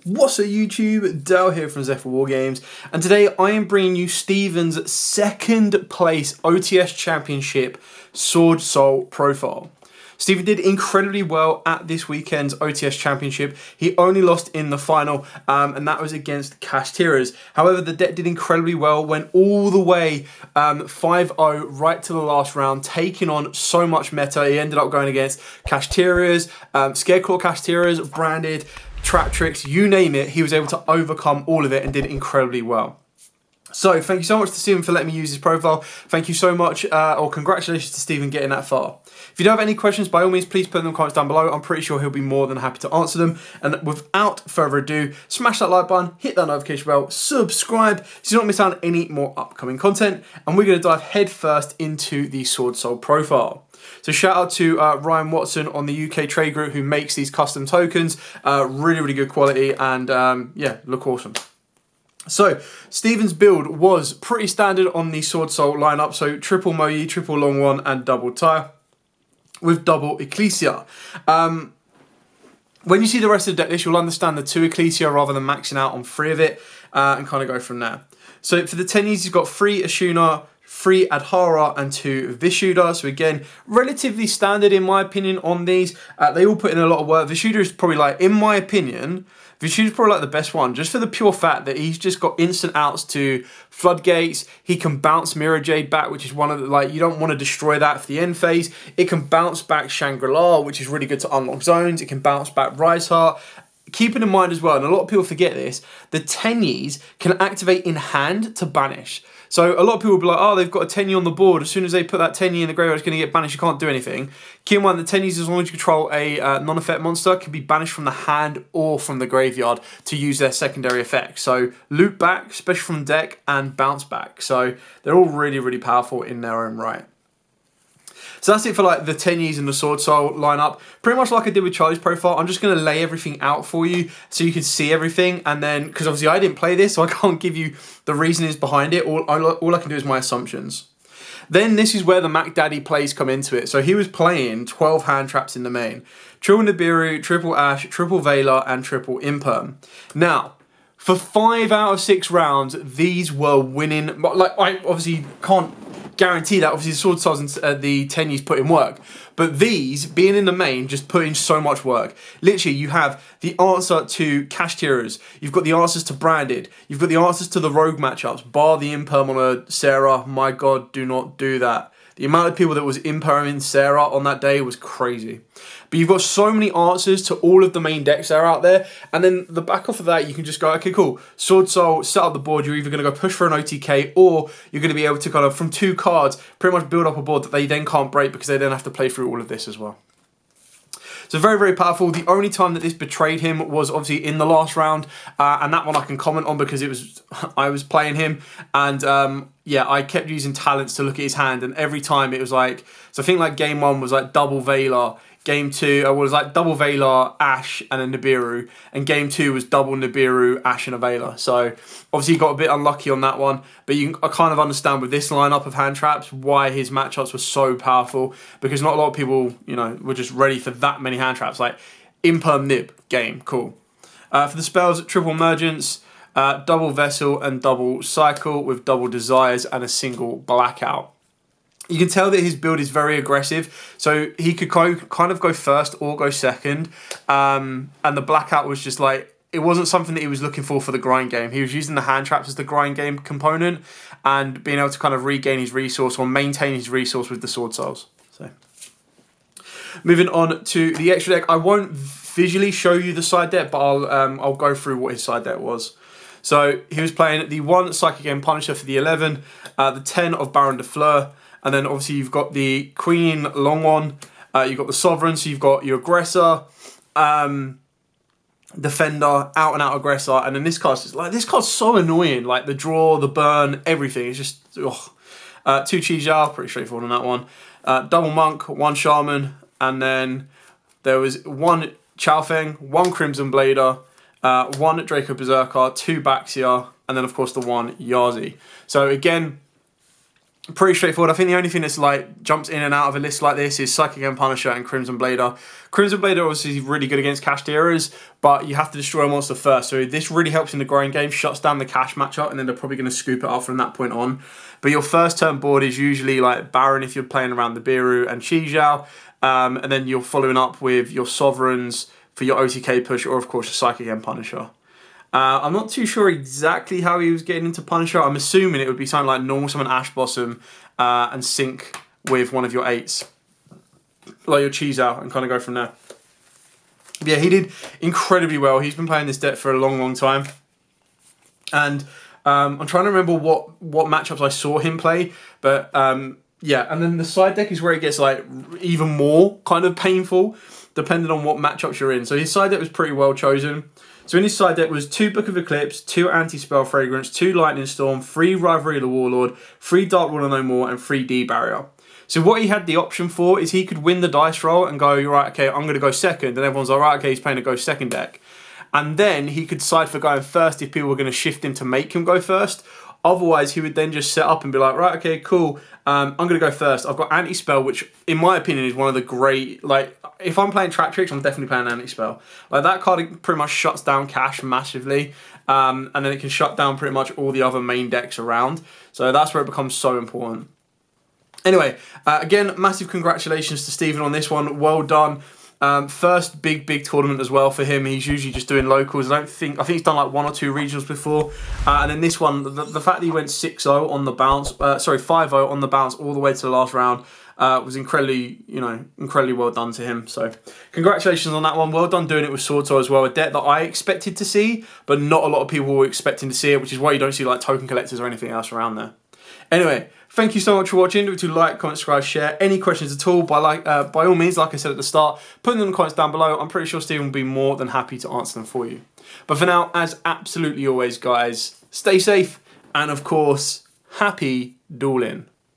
What's up YouTube, Dale here from Zephyr War Games, and today I am bringing you Stephen's second place OTS Championship Swordsoul profile. Stephen did incredibly well at this weekend's OTS Championship. He only lost in the final, and that was against Kashtiras. However, the deck did incredibly well, went all the way 5-0 right to the last round, taking on so much meta. He ended up going against Kashtiras, Scareclaw Kashtiras, Branded, Trap Tricks, you name it. He was able to overcome all of it and did incredibly well. So thank you so much to Stephen for letting me use his profile. Thank you so much, or congratulations to Stephen getting that far. If you do have any questions, by all means, please put them in the comments down below. I'm pretty sure he'll be more than happy to answer them. And without further ado, smash that like button, hit that notification bell, subscribe so you don't miss out on any more upcoming content. And we're going to dive head first into the Swordsoul profile. So shout out to Ryan Watson on the UK Trade Group who makes these custom tokens. Really, really good quality and yeah, look awesome. So, Stephen's build was pretty standard on the Swordsoul lineup. So, triple Moyi, triple Long One, and double Tyre with double Ecclesia. When you see the rest of the deck list, you'll understand the 2 Ecclesia rather than maxing out on 3 of it and kind of go from there. So, for the 10s, you've got 3 Ashuna, 3 Adhara, and 2 Vishuddha. So again, relatively standard in my opinion on these. They all put in a lot of work. Vishuddha is probably like, in my opinion, Vishuddha is probably like the best one, just for the pure fact that he's just got instant outs to Floodgates. He can bounce Mirror Jade back, which is one of the, like, you don't want to destroy that for the end phase. It can bounce back Shangri-La, which is really good to unlock zones. It can bounce back Rise Heart. Keeping in mind as well, and a lot of people forget this, the Tenyis can activate in hand to banish. So a lot of people will be like, oh, they've got a Tenyi on the board. As soon as they put that Tenyi in the graveyard, it's going to get banished. You can't do anything. Keep in mind, the Tenyis, as long as you control a non-effect monster, can be banished from the hand or from the graveyard to use their secondary effects. So loop back, special from deck, and bounce back. So they're all really, really powerful in their own right. So that's it for like the Tenyis and the Swordsoul lineup. Pretty much like I did with Charlie's profile, I'm just going to lay everything out for you so you can see everything. And then, because obviously I didn't play this, so I can't give you the reasonings behind it. All I can do is my assumptions. Then this is where the Mac Daddy plays come into it. So he was playing 12 hand traps in the main. Triple Nibiru, triple Ash, triple Veiler, and triple Imperm. Now, for 5 out of 6 rounds, these were winning. Like, I obviously can't guarantee that. Obviously, the Swordsouls and the Tenyis put in work. But these, being in the main, just put in so much work. Literally, you have the answer to Kashtiras. You've got the answers to Branded. You've got the answers to the Rogue matchups. Bar the Imperm on a Sarah. My God, do not do that. The amount of people that was Imperming Sarah on that day was crazy. But you've got so many answers to all of the main decks that are out there. And then the back off of that, you can just go, okay, cool. Swordsoul, set up the board. You're either going to go push for an OTK or you're going to be able to kind of, from 2 cards, pretty much build up a board that they then can't break because they then have to play through all of this as well. So very, very powerful. The only time that this betrayed him was obviously in the last round. And that one I can comment on because it was I was playing him. And yeah, I kept using talents to look at his hand. And every time it was like, so I think like game 1 was like double Veiler. Game 2 was like double Veiler, Ash, and a Nibiru. And game 2 was double Nibiru, Ash, and a Veiler. So obviously he got a bit unlucky on that one. But I kind of understand with this lineup of hand traps why his matchups were so powerful. Because not a lot of people, you know, were just ready for that many hand traps. Like Imperm Nib, game, cool. For the spells, triple Emergence, double Vessel, and double Cycle with double Desires and a single Blackout. You can tell that his build is very aggressive, so he could kind of go first or go second, and the Blackout was just like, it wasn't something that he was looking for the grind game. He was using the hand traps as the grind game component and being able to kind of regain his resource or maintain his resource with the Swordsouls. So, moving on to the extra deck, I won't visually show you the side deck, but I'll go through what his side deck was. So he was playing the 1 Psychic End Punisher for the 11, the 10 of Baron de Fleur. And then obviously you've got the Queen Long One, you've got the Sovereign, so you've got your Aggressor, Defender, out and out Aggressor, and then this card's just like, this card's so annoying, like the draw, the burn, everything. It's just, ugh. 2 Chi Zhao, pretty straightforward on that one. Double Monk, 1 Shaman, and then there was 1 Chaofeng, 1 Crimson Blader, 1 Draco Berserker, 2 Baxia, and then of course the 1 Yazi. So again, pretty straightforward. I think the only thing that's like jumps in and out of a list like this is Psychic End Punisher and Crimson Blader. Crimson Blader obviously is really good against cash dealers, but you have to destroy a monster first. So this really helps in the growing game, shuts down the cash matchup, and then they're probably going to scoop it up from that point on. But your first turn board is usually like Baron if you're playing around the Biru and Yugioh, and then you're following up with your Sovereigns for your OTK push, or of course your Psychic End Punisher. I'm not too sure exactly how he was getting into Punisher. I'm assuming it would be something like normal summon Ash Blossom and sync with one of your 8s, like your cheese out, and kind of go from there. But yeah, he did incredibly well. He's been playing this deck for a long, long time. And I'm trying to remember what matchups I saw him play. But yeah, and then the side deck is where it gets like even more kind of painful, depending on what matchups you're in. So his side deck was pretty well chosen. So in his side deck was 2 Book of Eclipse, 2 Anti-Spell Fragrance, 2 Lightning Storm, 3 Rivalry of the Warlord, 3 Dark Ruler No More, and 3 D-Barrier. So what he had the option for is he could win the dice roll and go, right, okay, I'm going to go second. And everyone's like, right, okay, he's playing a go second deck. And then he could decide for going first if people were going to shift him to make him go first. Otherwise, he would then just set up and be like, right, okay, cool, I'm going to go first. I've got Anti-Spell, which in my opinion is one of the great, like, if I'm playing Track Tricks, I'm definitely playing Anti-Spell. Like, that card pretty much shuts down cash massively, and then it can shut down pretty much all the other main decks around. So that's where it becomes so important. Anyway, again, massive congratulations to Stephen on this one. Well done. First big tournament as well for him. He's usually just doing locals. I think he's done like 1 or 2 regionals before. And then this one, the fact that he went 6-0 on the bounce, 5-0 on the bounce all the way to the last round was incredibly well done to him. So congratulations on that one. Well done doing it with Swordsoul as well. A deck that I expected to see, but not a lot of people were expecting to see it, which is why you don't see like token collectors or anything else around there. Anyway, thank you so much for watching. Don't forget to like, comment, subscribe, share. Any questions at all, by all means, like I said at the start, put them in the comments down below. I'm pretty sure Stephen will be more than happy to answer them for you. But for now, as absolutely always, guys, stay safe and, of course, happy dueling.